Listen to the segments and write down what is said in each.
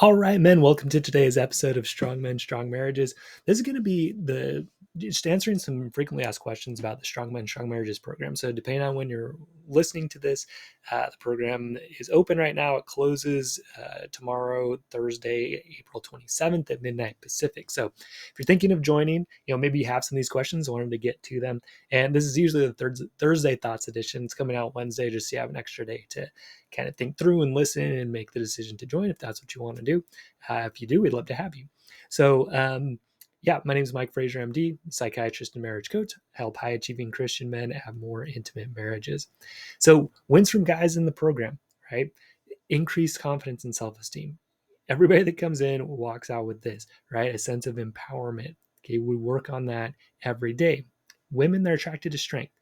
All right, men, welcome to today's episode of Strong Men, Strong Marriages. This is going to be just answering some frequently asked questions about the Strong Men, Strong Marriages program. So, depending on when you're listening to this, the program is open right now. It closes tomorrow, Thursday, April 27th at midnight Pacific. So, if you're thinking of joining, maybe you have some of these questions. I wanted to get to them. And this is usually the Thursday Thoughts edition. It's coming out Wednesday just so you have an extra day to kind of think through and listen and make the decision to join if that's what you want to do. If you do, we'd love to have you. So, my name is Mike Fraser, MD, psychiatrist and marriage coach. I help high achieving Christian men have more intimate marriages. So, wins from guys in the program, right? Increased confidence and self esteem. Everybody that comes in walks out with this, right? A sense of empowerment. Okay, we work on that every day. Women, they're attracted to strength.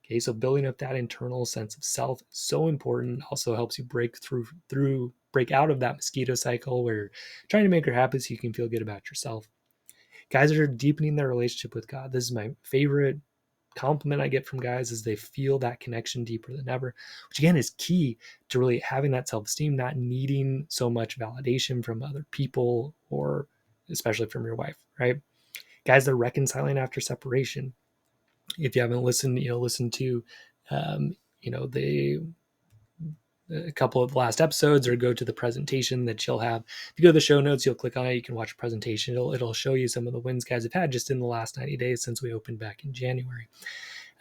Okay, so building up that internal sense of self is so important. Also helps you break out of that mosquito cycle where you're trying to make her happy so you can feel good about yourself. Guys that are deepening their relationship with God. This is my favorite compliment I get from guys is they feel that connection deeper than ever, which again is key to really having that self-esteem, not needing so much validation from other people or especially from your wife, right? Guys that are reconciling after separation. If you haven't listened, listen to, um, the a couple of the last episodes or go to the presentation that she'll have. If you go to the show notes, you'll click on it. You can watch a presentation. It'll show you some of the wins guys have had just in the last 90 days since we opened back in January.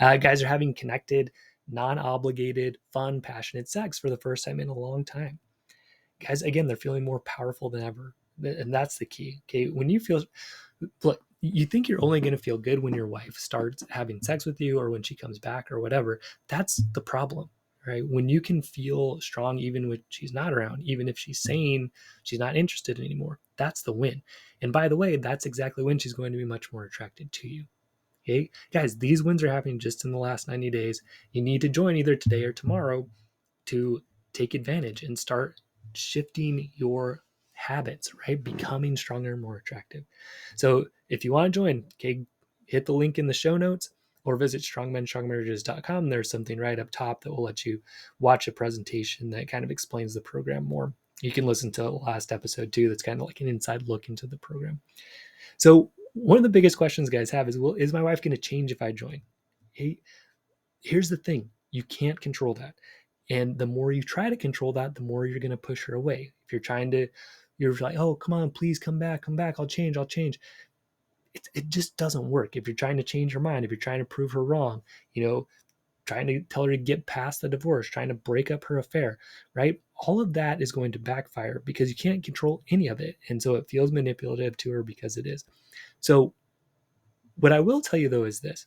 Guys are having connected, non-obligated, fun, passionate sex for the first time in a long time. Guys, again, they're feeling more powerful than ever. And that's the key. Okay. When you feel, look, you think you're only going to feel good when your wife starts having sex with you or when she comes back or whatever. That's the problem, right? When you can feel strong, even when she's not around, even if she's saying she's not interested anymore, that's the win. And by the way, that's exactly when she's going to be much more attracted to you. Okay, guys, these wins are happening just in the last 90 days. You need to join either today or tomorrow to take advantage and start shifting your habits, right? Becoming stronger and more attractive. So if you want to join, okay, hit the link in the show notes or visit strongmenstrongmarriages.com. There's something right up top that will let you watch a presentation that kind of explains the program more. You can listen to the last episode too. That's kind of like an inside look into the program. So one of the biggest questions guys have is, well, is my wife going to change if I join? Hey, here's the thing. You can't control that. And the more you try to control that, the more you're going to push her away. If you're like, oh, come on, please come back, I'll change. It just doesn't work. If you're trying to change her mind, if you're trying to prove her wrong, trying to tell her to get past the divorce, trying to break up her affair, right? All of that is going to backfire because you can't control any of it. And so it feels manipulative to her because it is. So what I will tell you though is this.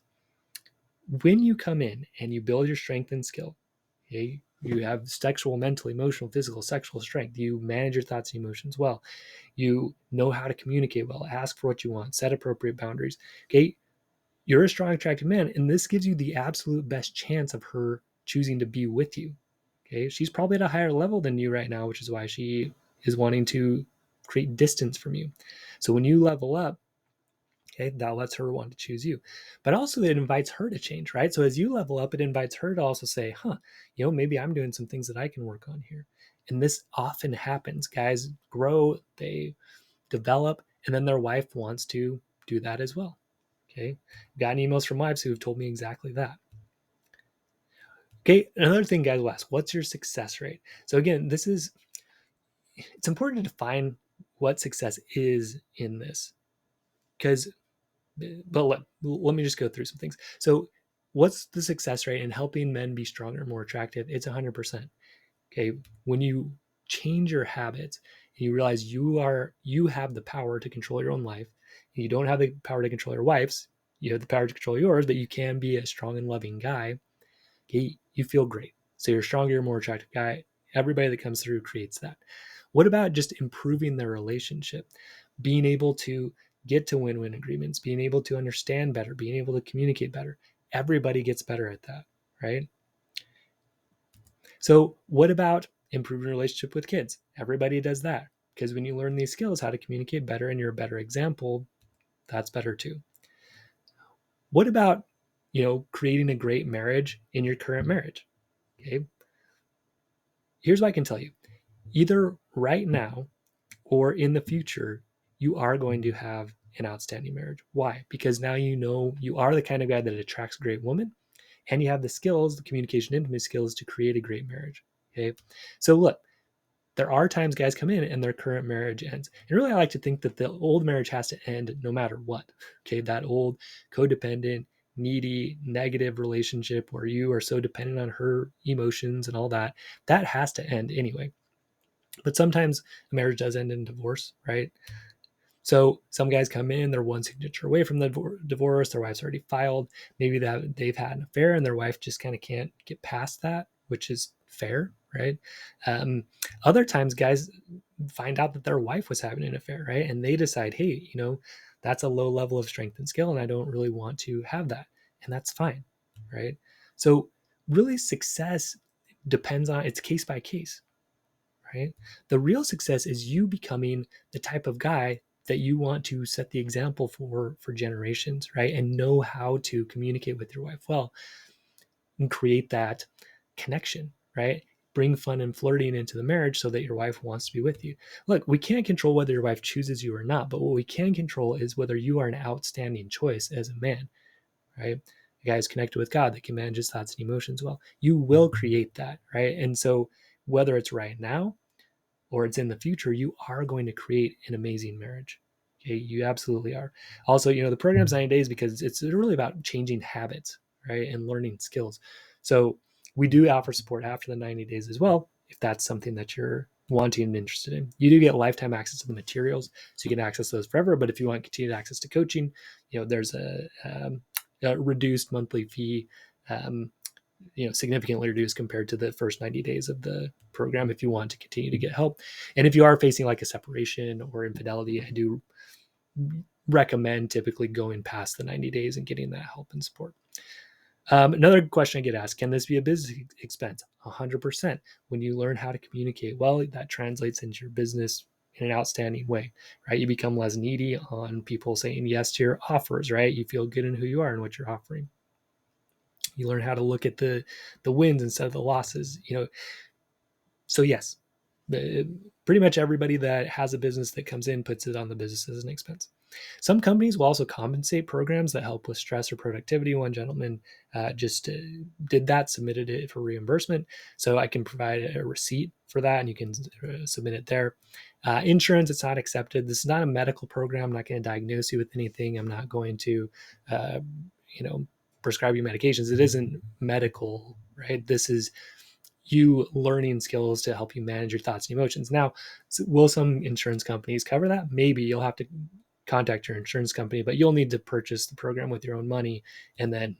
When you come in and you build your strength and skill, okay, you have sexual, mental, emotional, physical, sexual strength. You manage your thoughts and emotions well. You know how to communicate well, ask for what you want, set appropriate boundaries. Okay, you're a strong, attractive man, and this gives you the absolute best chance of her choosing to be with you. Okay, she's probably at a higher level than you right now, which is why she is wanting to create distance from you. So when you level up, okay, that lets her want to choose you. But also it invites her to change, right? So as you level up, it invites her to also say, maybe I'm doing some things that I can work on here. And this often happens. Guys grow, they develop, and then their wife wants to do that as well. Okay. Gotten emails from wives who have told me exactly that. Okay. Another thing guys will ask, what's your success rate? So again, it's important to define what success is in this because but let me just go through some things. So what's the success rate in helping men be stronger and more attractive? It's 100%. Okay. When you change your habits and you realize you have the power to control your own life and you don't have the power to control your wife's, you have the power to control yours, but you can be a strong and loving guy. Okay. You feel great. So you're a stronger, more attractive guy. Everybody that comes through creates that. What about just improving their relationship? Being able to get to win-win agreements, being able to understand better, being able to communicate better. Everybody gets better at that, right? So what about improving relationship with kids? Everybody does that because when you learn these skills, how to communicate better and you're a better example, that's better too. What about, creating a great marriage in your current marriage? Okay. Here's what I can tell you. Either right now or in the future, you are going to have an outstanding marriage. Why? Because now you know you are the kind of guy that attracts a great woman, and you have the skills, the communication, intimacy skills to create a great marriage. Okay. So look, there are times guys come in and their current marriage ends. And really, I like to think that the old marriage has to end no matter what. Okay. That old codependent, needy, negative relationship where you are so dependent on her emotions and all that, that has to end anyway. But sometimes a marriage does end in divorce, right? So some guys come in, they're one signature away from the divorce. Their wife's already filed. Maybe that they've had an affair and their wife just kind of can't get past that, which is fair, right? Other times, guys find out that their wife was having an affair, right? And they decide, hey, that's a low level of strength and skill, and I don't really want to have that. And that's fine, right? So really, success depends on, it's case by case, right? The real success is you becoming the type of guy that you want to set the example for generations, right? And know how to communicate with your wife well and create that connection, right? Bring fun and flirting into the marriage so that your wife wants to be with you. Look, we can't control whether your wife chooses you or not, but what we can control is whether you are an outstanding choice as a man, right? A guy is connected with God that can manage his thoughts and emotions well. You will create that, right? And so whether it's right now or it's in the future, you are going to create an amazing marriage. Okay, you absolutely are. Also, the program's 90 days because it's really about changing habits, right, and learning skills. So we do offer support after the 90 days as well, if that's something that you're wanting and interested in. You do get lifetime access to the materials, so you can access those forever. But if you want continued access to coaching, there's a reduced monthly fee. Significantly reduced compared to the first 90 days of the program if you want to continue to get help. And if you are facing like a separation or infidelity, I do recommend typically going past the 90 days and getting that help and support. Another question I get asked, can this be a business expense? 100%. When you learn how to communicate well, that translates into your business in an outstanding way, right? You become less needy on people saying yes to your offers, right? You feel good in who you are and what you're offering. You learn how to look at the wins instead of the losses. So yes, pretty much everybody that has a business that comes in puts it on the business as an expense. Some companies will also compensate programs that help with stress or productivity. One gentleman just did that, submitted it for reimbursement. So I can provide a receipt for that, and you can submit it there. Insurance, it's not accepted. This is not a medical program. I'm not going to diagnose you with anything. I'm not going to, prescribe you medications. It isn't medical, right? This is you learning skills to help you manage your thoughts and emotions. Now, will some insurance companies cover that? Maybe. You'll have to contact your insurance company, but you'll need to purchase the program with your own money and then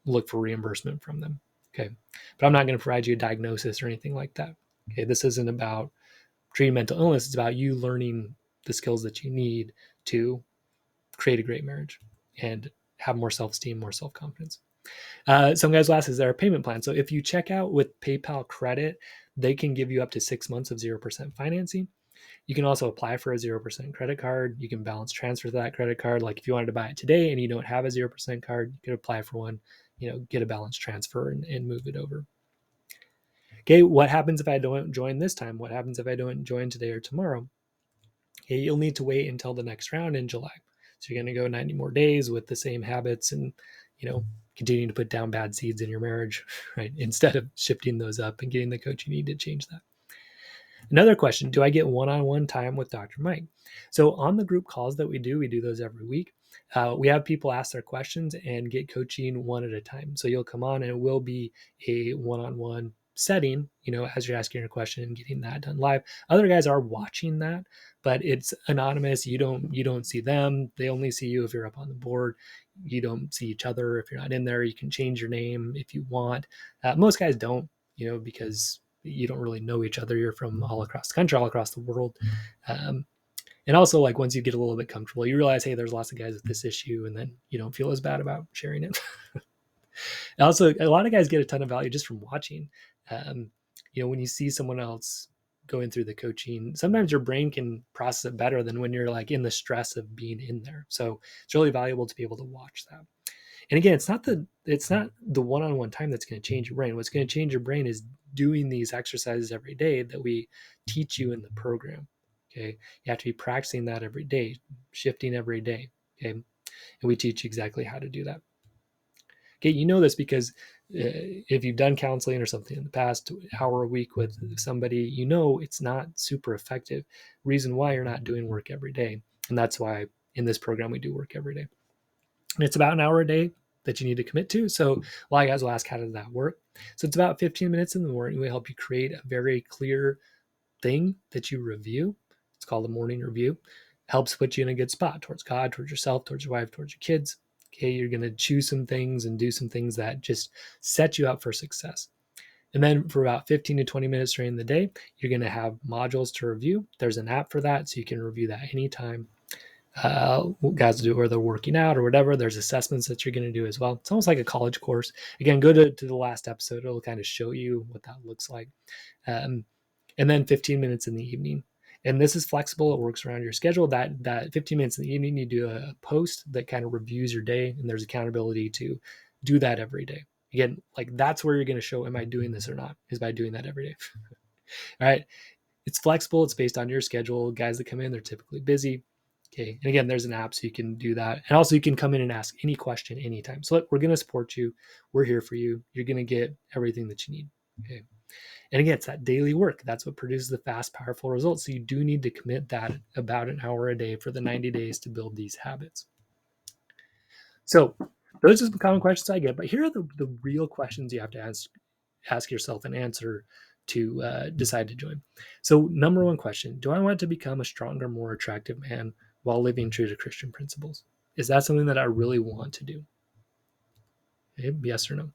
look for reimbursement from them. Okay. But I'm not going to provide you a diagnosis or anything like that. Okay. This isn't about treating mental illness. It's about you learning the skills that you need to create a great marriage and have more self-esteem, more self-confidence. Some guys will ask, is there a payment plan? So if you check out with PayPal credit, they can give you up to 6 months of 0% financing. You can also apply for a 0% credit card. You can balance transfer that credit card. Like if you wanted to buy it today and you don't have a 0% card, you could apply for one, get a balance transfer and move it over. Okay, what happens if I don't join this time? What happens if I don't join today or tomorrow? Okay, you'll need to wait until the next round in July. So you're going to go 90 more days with the same habits and, continuing to put down bad seeds in your marriage, right? Instead of shifting those up and getting the coach you need to change that. Another question, do I get one-on-one time with Dr. Mike? So on the group calls that we do those every week. We have people ask their questions and get coaching one at a time. So you'll come on and it will be a one-on-one setting, as you're asking your question and getting that done live. Other guys are watching that, but it's anonymous. You don't see them. They only see you if you're up on the board. You don't see each other if you're not in there. You can change your name if you want. Most guys don't, because you don't really know each other. You're from all across the country, all across the world. And also, like, once you get a little bit comfortable, you realize, hey, there's lots of guys with this issue, and then you don't feel as bad about sharing it. Also, a lot of guys get a ton of value just from watching. When you see someone else going through the coaching, sometimes your brain can process it better than when you're like in the stress of being in there. So it's really valuable to be able to watch that. And again, it's not the one-on-one time that's going to change your brain. What's going to change your brain is doing these exercises every day that we teach you in the program. Okay. You have to be practicing that every day, shifting every day. Okay. And we teach exactly how to do that. Okay. You know this because if you've done counseling or something in the past, hour a week with somebody, you know it's not super effective. Reason why you're not doing work every day. And that's why in this program we do work every day. And it's about an hour a day that you need to commit to. So a lot of guys will ask, how does that work? So it's about 15 minutes in the morning. We help you create a very clear thing that you review. It's called a morning review. Helps put you in a good spot towards God, towards yourself, towards your wife, towards your kids. Okay, you're going to choose some things and do some things that just set you up for success. And then for about 15 to 20 minutes during the day, you're going to have modules to review. There's an app for that, so you can review that anytime. Guys do it where they're working out or whatever. There's assessments that you're going to do as well. It's almost like a college course. Again, go to the last episode. It'll kind of show you what that looks like. And then 15 minutes in the evening. And this is flexible. It works around your schedule. That 15 minutes in the evening, you do a post that kind of reviews your day, and there's accountability to do that every day. Again, like that's where you're going to show, am I doing this or not? Is by doing that every day. All right. It's flexible. It's based on your schedule. Guys that come in, they're typically busy. Okay. And again, there's an app so you can do that. And also you can come in and ask any question anytime. So look, we're going to support you. We're here for you. You're going to get everything that you need. Okay. And again, it's that daily work. That's what produces the fast, powerful results. So you do need to commit that about an hour a day for the 90 days to build these habits. So those are some common questions I get, but here are the real questions you have to ask yourself and answer to decide to join. So number one question, do I want to become a stronger, more attractive man while living true to Christian principles? Is that something that I really want to do? Okay, yes or no?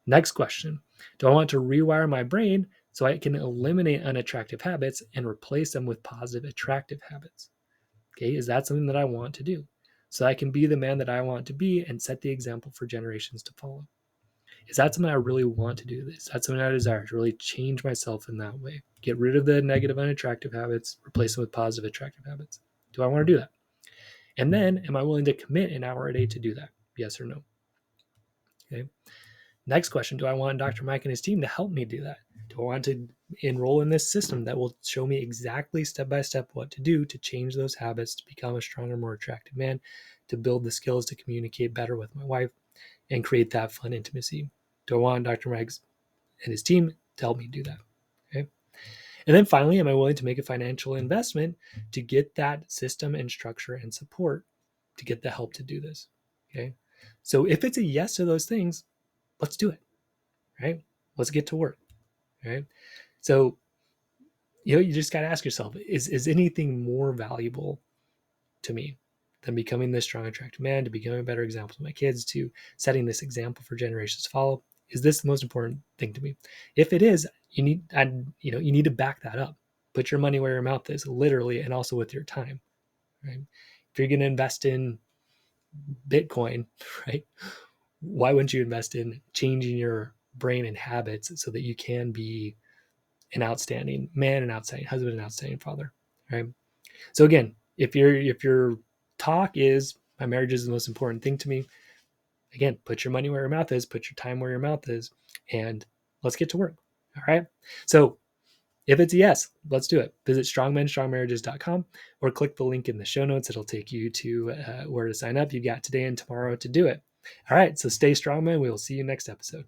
Next question, do I want to rewire my brain so I can eliminate unattractive habits and replace them with positive, attractive habits? Okay, is that something that I want to do? So I can be the man that I want to be and set the example for generations to follow. Is that something I really want to do? Is that something I desire to really change myself in that way? Get rid of the negative, unattractive habits, replace them with positive, attractive habits. Do I want to do that? And then, am I willing to commit an hour a day to do that? Yes or no? Okay. Next question, do I want Dr. Mike and his team to help me do that? Do I want to enroll in this system that will show me exactly step by step what to do to change those habits, to become a stronger, more attractive man, to build the skills to communicate better with my wife and create that fun intimacy? Do I want Dr. Mike and his team to help me do that? Okay. And then finally, am I willing to make a financial investment to get that system and structure and support to get the help to do this? Okay. So if it's a yes to those things, let's do it. Right? Let's get to work. Right? So, you just got to ask yourself, is anything more valuable to me than becoming this strong, attractive man, to becoming a better example to my kids, to setting this example for generations to follow? Is this the most important thing to me? If it is, you need to back that up. Put your money where your mouth is, literally, and also with your time. Right? If you're going to invest in Bitcoin, right? Why wouldn't you invest in changing your brain and habits so that you can be an outstanding man, an outstanding husband, an outstanding father, right? So again, if your talk is my marriage is the most important thing to me, again, put your money where your mouth is, put your time where your mouth is, and let's get to work. All right. So if it's a yes, let's do it. Visit strongmenstrongmarriages.com or click the link in the show notes. It'll take you to where to sign up. You've got today and tomorrow to do it. All right. So stay strong, man. We will see you next episode.